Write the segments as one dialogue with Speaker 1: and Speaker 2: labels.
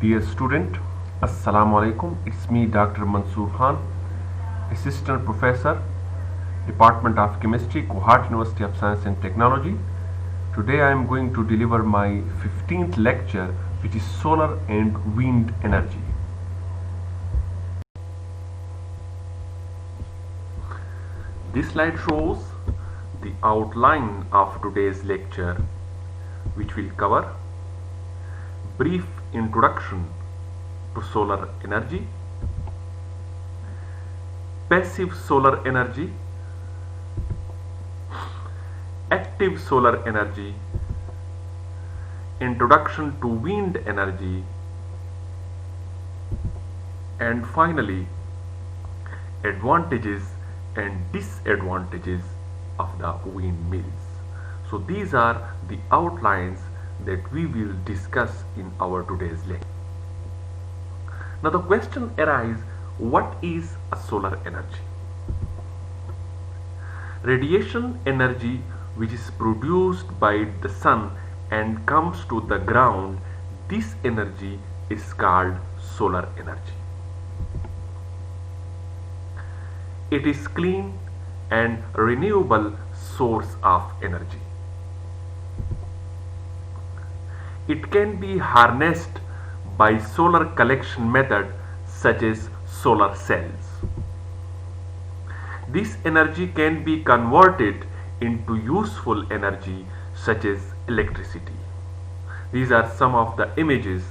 Speaker 1: Dear student, Assalamu alaikum. It's me, Dr. Mansoor Khan, Assistant Professor, Department of Chemistry, Kohat University of Science and Technology. Today I am going to deliver my 15th lecture, which is solar and wind energy. This slide shows the outline of today's lecture, which will cover brief introduction to solar energy, passive solar energy, active solar energy, introduction to wind energy, and finally advantages and disadvantages of the windmills. So these are the outlines that we will discuss in our today's lecture. Now the question arises, what is a solar energy? Radiation energy which is produced by the sun and comes to the ground, this energy is called solar energy. It is clean and renewable source of energy. It can be harnessed by solar collection method such as solar cells. This energy can be converted into useful energy such as electricity. These are some of the images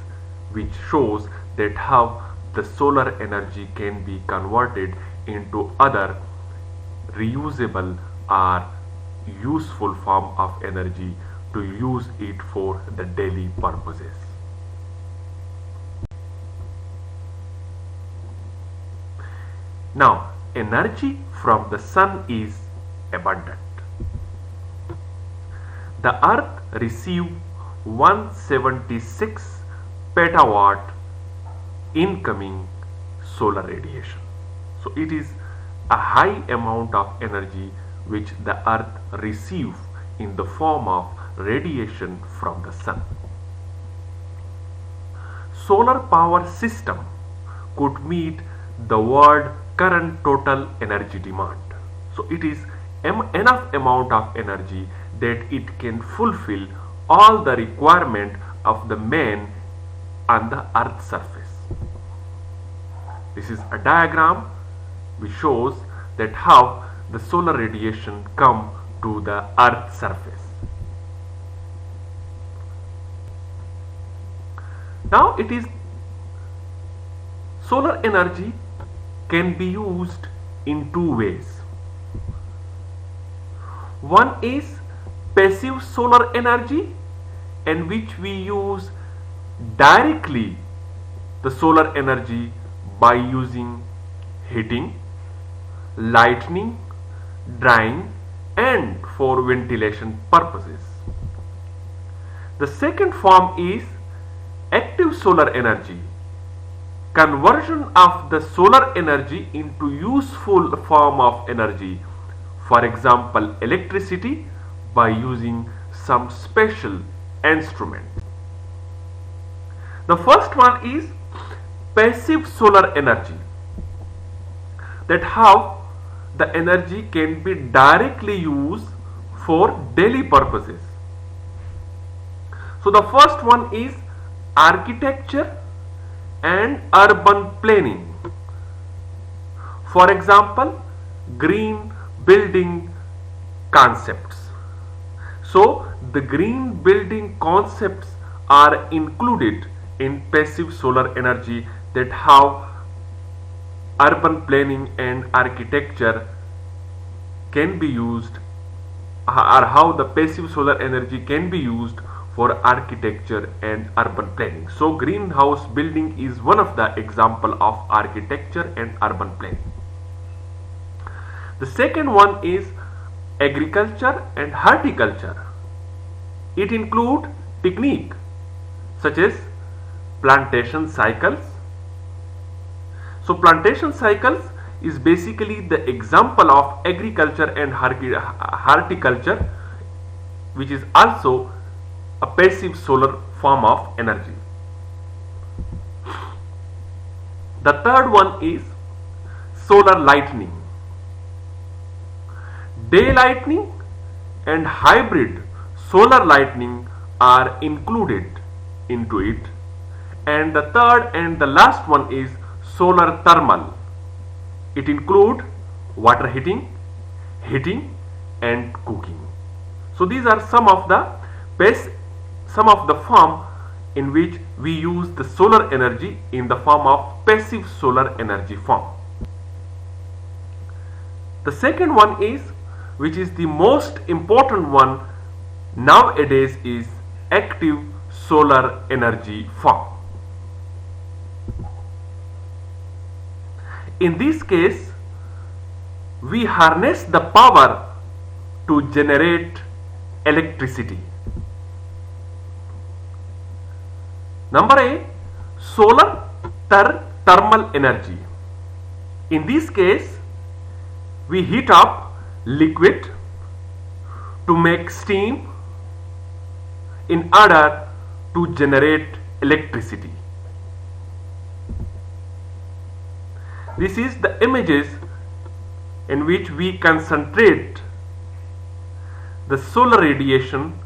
Speaker 1: which shows that how the solar energy can be converted into other reusable or useful form of energy to use it for the daily purposes. Now, energy from the sun is abundant. The earth receives 176 petawatt incoming solar radiation. So it is a high amount of energy which the earth receives in the form of radiation from the sun. Solar power system could meet the world current total energy demand. So it is enough amount of energy that it can fulfill all the requirement of the man on the earth's surface. This is a diagram which shows that how the solar radiation come to the earth's surface. Now it is solar energy can be used in two ways. One is passive solar energy, in which we use directly the solar energy by using heating, lighting, drying and for ventilation purposes. The second form is active solar energy, conversion of the solar energy into useful form of energy, for example electricity, by using some special instrument. The first one is passive solar energy, that how the energy can be directly used for daily purposes. So the first one is architecture and urban planning. For example, green building concepts. So the green building concepts are included in passive solar energy, that how urban planning and architecture can be used, or how the passive solar energy can be used for architecture and urban planning. So greenhouse building is one of the example of architecture and urban planning. The second one is agriculture and horticulture. It includes technique such as plantation cycles. So plantation cycles is basically the example of agriculture and horticulture, which is also a passive solar form of energy. The third one is solar lightning. Day lightning and hybrid solar lightning are included into it. And the third and the last one is solar thermal. It includes water heating, and cooking. So these are some of the form in which we use the solar energy in the form of passive solar energy form. The second one is, which is the most important one nowadays, is active solar energy form. In this case, we harness the power to generate electricity. Number A, solar thermal energy. In this case, we heat up liquid to make steam in order to generate electricity. This is the images in which we concentrate the solar radiation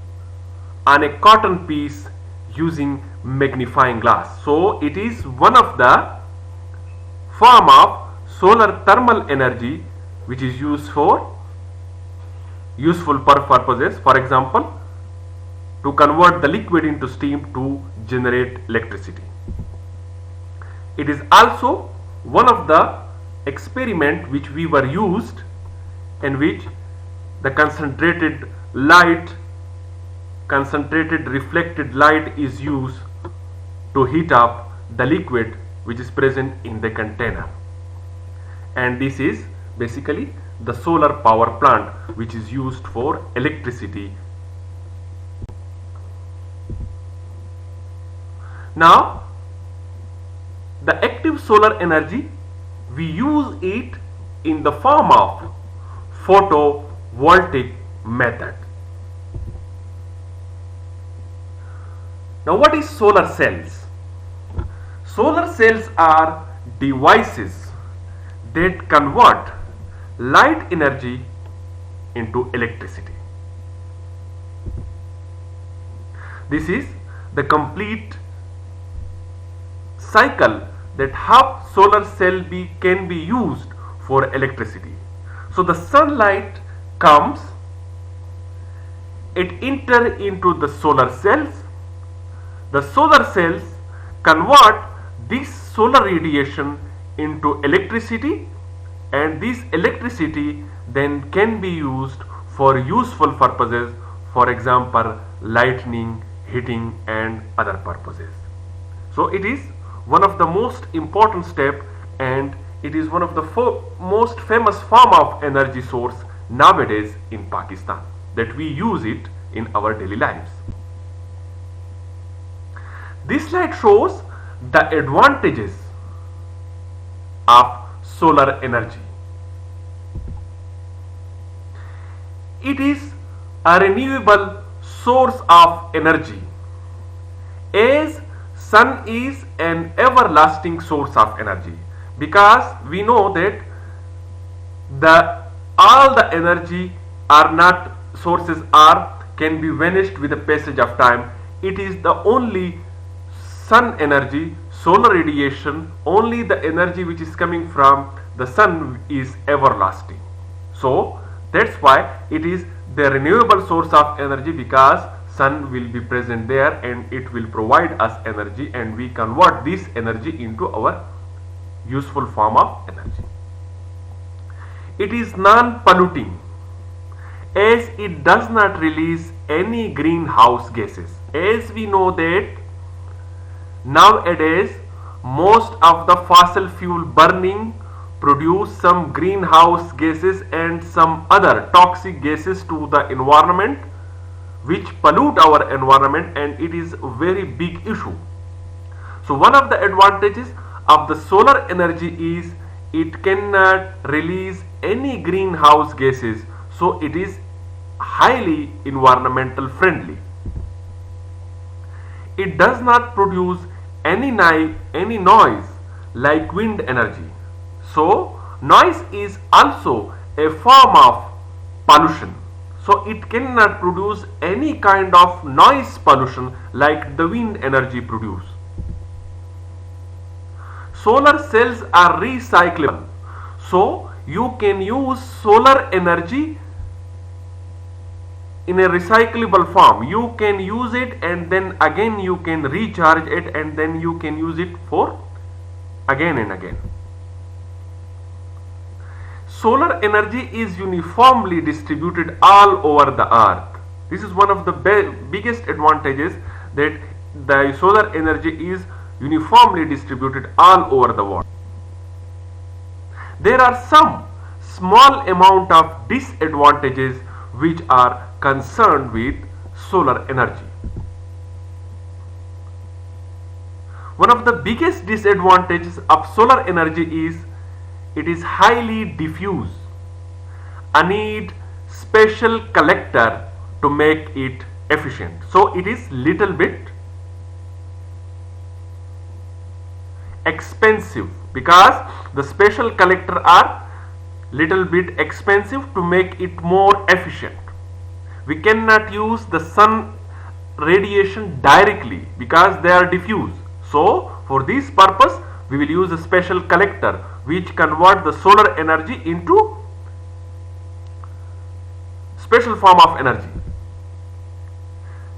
Speaker 1: on a cotton piece using magnifying glass. So it is one of the form of solar thermal energy which is used for useful purposes. For example, to convert the liquid into steam to generate electricity. It is also one of the experiment which we were used, in which the concentrated reflected light is used to heat up the liquid which is present in the container. And this is basically the solar power plant which is used for electricity. Now, the active solar energy, we use it in the form of photovoltaic method. Now, what is solar cells? Solar cells are devices that convert light energy into electricity. This is the complete cycle that how solar cell can be used for electricity. So the sunlight comes, it enters into the solar cells. The solar cells convert this solar radiation into electricity, and this electricity then can be used for useful purposes, for example lighting, heating and other purposes. So it is one of the most important step, and it is one of the most famous form of energy source nowadays in Pakistan, that we use it in our daily lives. This slide shows the advantages of solar energy. It is a renewable source of energy, as sun is an everlasting source of energy, because we know that all the energy are not sources can be vanished with the passage of time. It is the only sun energy, solar radiation, only the energy which is coming from the sun is everlasting. So that's why it is the renewable source of energy, because sun will be present there and it will provide us energy, and we convert this energy into our useful form of energy. It is non-polluting, as it does not release any greenhouse gases. As we know that nowadays most of the fossil fuel burning produce some greenhouse gases and some other toxic gases to the environment, which pollute our environment, and it is a very big issue. So one of the advantages of the solar energy is it cannot release any greenhouse gases, so it is highly environmental friendly. It does not produce any noise like wind energy. So noise is also a form of pollution. So it cannot produce any kind of noise pollution like the wind energy produce. Solar cells are recyclable. So you can use solar energy in a recyclable form. You can use it and then again you can recharge it and then you can use it for again and again. Solar energy is uniformly distributed all over the earth. This is one of the biggest advantages, that the solar energy is uniformly distributed all over the world. There are some small amount of disadvantages which are concerned with solar energy. One of the biggest disadvantages of solar energy is it is highly diffuse. I need special collector to make it efficient. So it is little bit expensive, because the special collector are little bit expensive to make it more efficient. We cannot use the sun radiation directly because they are diffuse. So for this purpose we will use a special collector which convert the solar energy into special form of energy.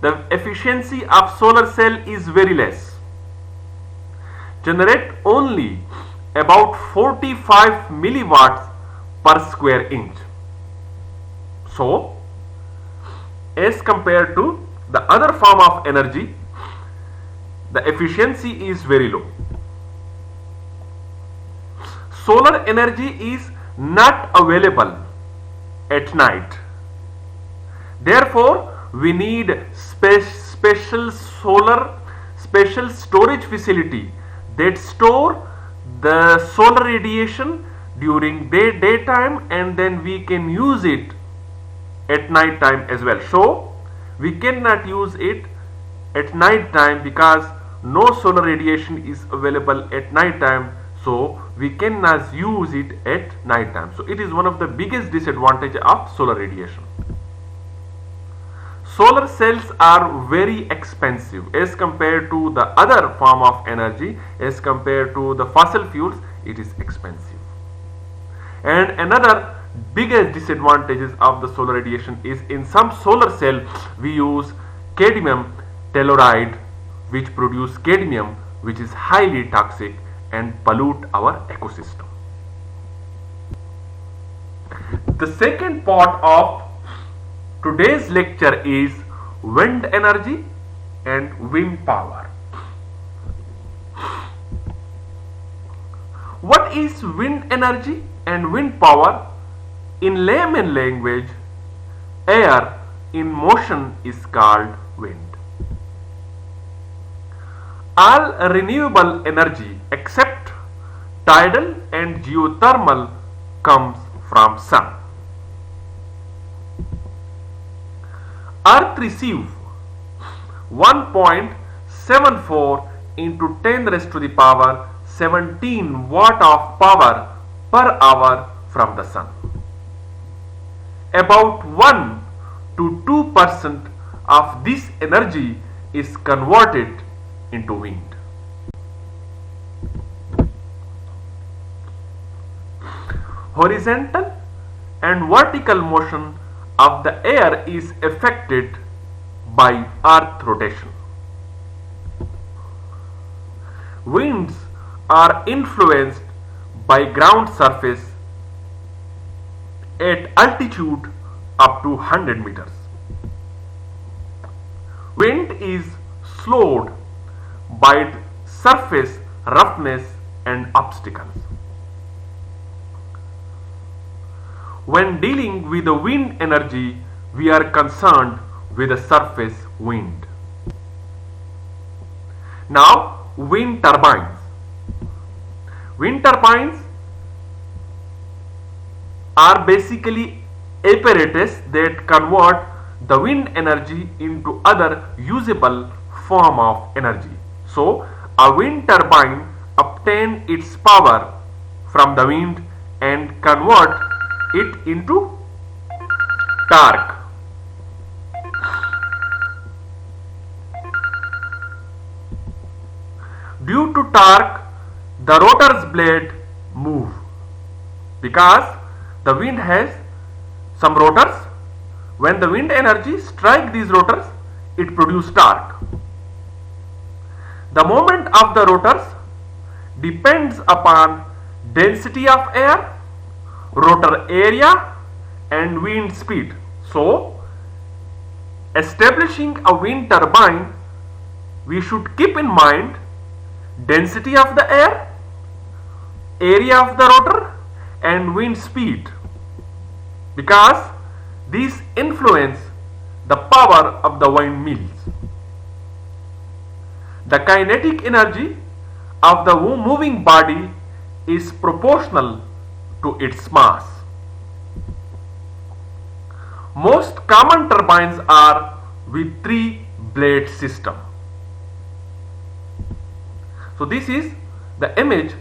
Speaker 1: The efficiency of solar cell is very less. Generate only about 45 milliwatts per square inch. So as compared to the other form of energy, the efficiency is very low. Solar energy is not available at night. Therefore, we need special storage facility that store the solar radiation during daytime, and then we can use it at night time as well. So we cannot use it at night time because no solar radiation is available at night time, so we cannot use it at night time. So it is one of the biggest disadvantage of solar radiation. Solar cells are very expensive as compared to the other form of energy. As compared to the fossil fuels, it is expensive. And another biggest disadvantages of the solar radiation is, in some solar cell we use cadmium telluride, which produce cadmium, which is highly toxic and pollute our ecosystem. The second part of today's lecture is wind energy and wind power. What is wind energy and wind power? In layman language, air in motion is called wind. All renewable energy except tidal and geothermal comes from sun. Earth receives 1.74 into 10 raised to the power 17 watt of power per hour from the sun. About 1 to 2% of this energy is converted into wind. Horizontal and vertical motion of the air is affected by earth rotation. Winds are influenced by ground surface at altitude up to 100 meters. Wind is slowed by surface roughness and obstacles. When dealing with the wind energy, we are concerned with the surface wind. Now, wind turbines. Wind turbines are basically apparatus that convert the wind energy into other usable form of energy. So, a wind turbine obtains obtain its power from the wind and convert it into torque. Due to torque, the rotor's blade move because the wind has some rotors. When the wind energy strike these rotors, it produces torque. The movement of the rotors depends upon density of air, rotor area and wind speed. So, establishing a wind turbine, we should keep in mind density of the air, area of the rotor and wind speed, because these influence the power of the windmills. The kinetic energy of the moving body is proportional to its mass. Most common turbines are with 3 blade system. So this is the image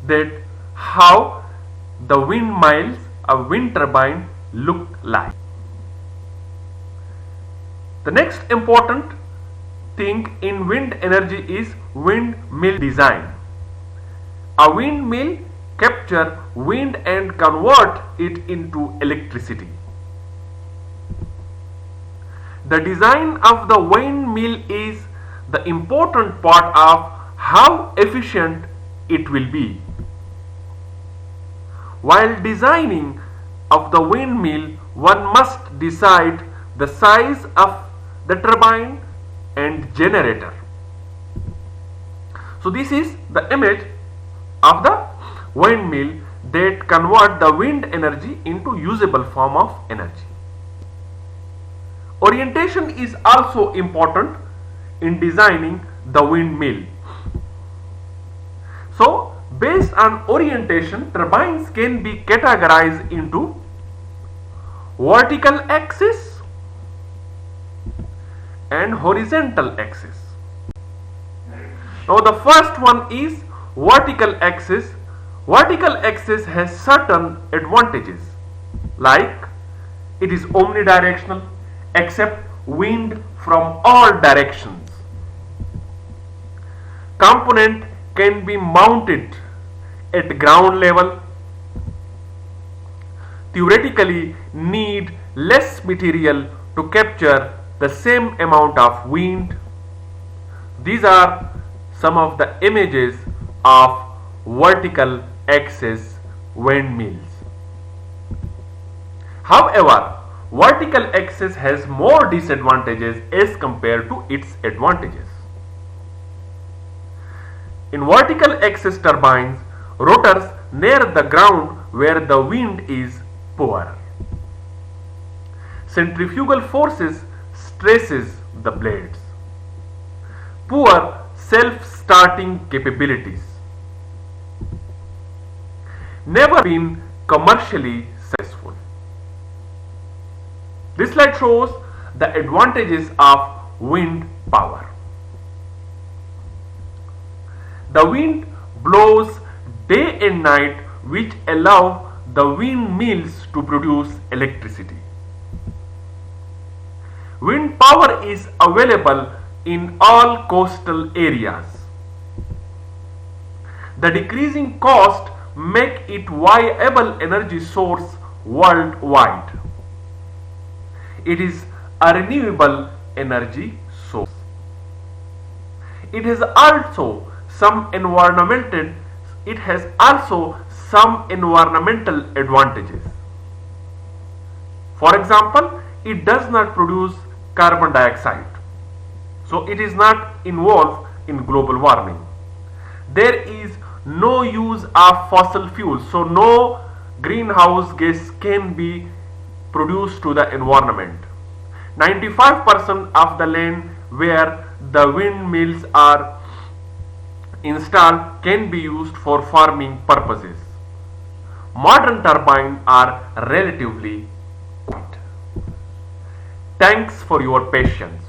Speaker 1: that how the windmills, a wind turbine look like. The next important thing in wind energy is windmill design. A windmill capture wind and convert it into electricity. The design of the windmill is the important part of how efficient it will be. While designing of the windmill, one must decide the size of the turbine and generator. So this is the image of the windmill that convert the wind energy into usable form of energy. Orientation is also important in designing the windmill. So based on orientation, turbines can be categorized into vertical axis and horizontal axis. Now the first one is vertical axis. Vertical axis has certain advantages, like it is omnidirectional, accept wind from all directions. Component can be mounted at ground level. Theoretically need less material to capture the same amount of wind. These are some of the images of vertical axis windmills. However, vertical axis has more disadvantages as compared to its advantages. In vertical axis turbines, rotors near the ground where the wind is poor. Centrifugal forces stresses the blades. Poor self-starting capabilities. Never been commercially successful. This slide shows the advantages of wind power. The wind blows day and night, which allow the windmills to produce electricity. Wind power is available in all coastal areas. The decreasing cost make it viable energy source worldwide. It is a renewable energy source. It has also some environmental advantages. For example, it does not produce carbon dioxide, so it is not involved in global warming. There is no use of fossil fuels, so no greenhouse gas can be produced to the environment. 95% of the land where the windmills are installed can be used for farming purposes. Modern turbines are relatively quiet. Thanks for your patience.